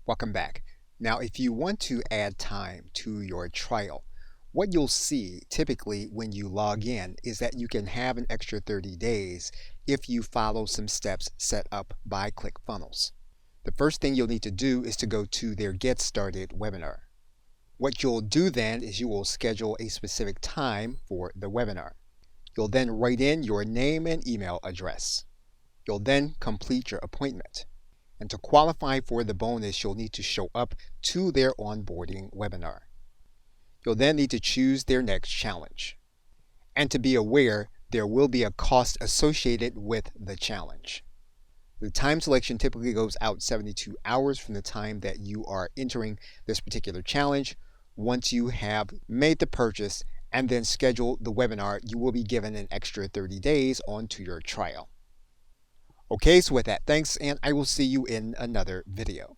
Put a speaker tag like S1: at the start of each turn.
S1: Welcome back. Now, if you want to add time to your trial, what you'll see typically when you log in is that you can have an extra 30 days if you follow some steps set up by ClickFunnels. The first thing you'll need to do is to go to their Get Started webinar. What you'll do then is you will schedule a specific time for the webinar. You'll then write in your name and email address. You'll then complete your appointment. And to qualify for the bonus, you'll need to show up to their onboarding webinar. You'll then need to choose their next challenge. And to be aware, there will be a cost associated with the challenge. The time selection typically goes out 72 hours from the time that you are entering this particular challenge. Once you have made the purchase and then scheduled the webinar, you will be given an extra 30 days onto your trial. Okay, so with that, thanks, and I will see you in another video.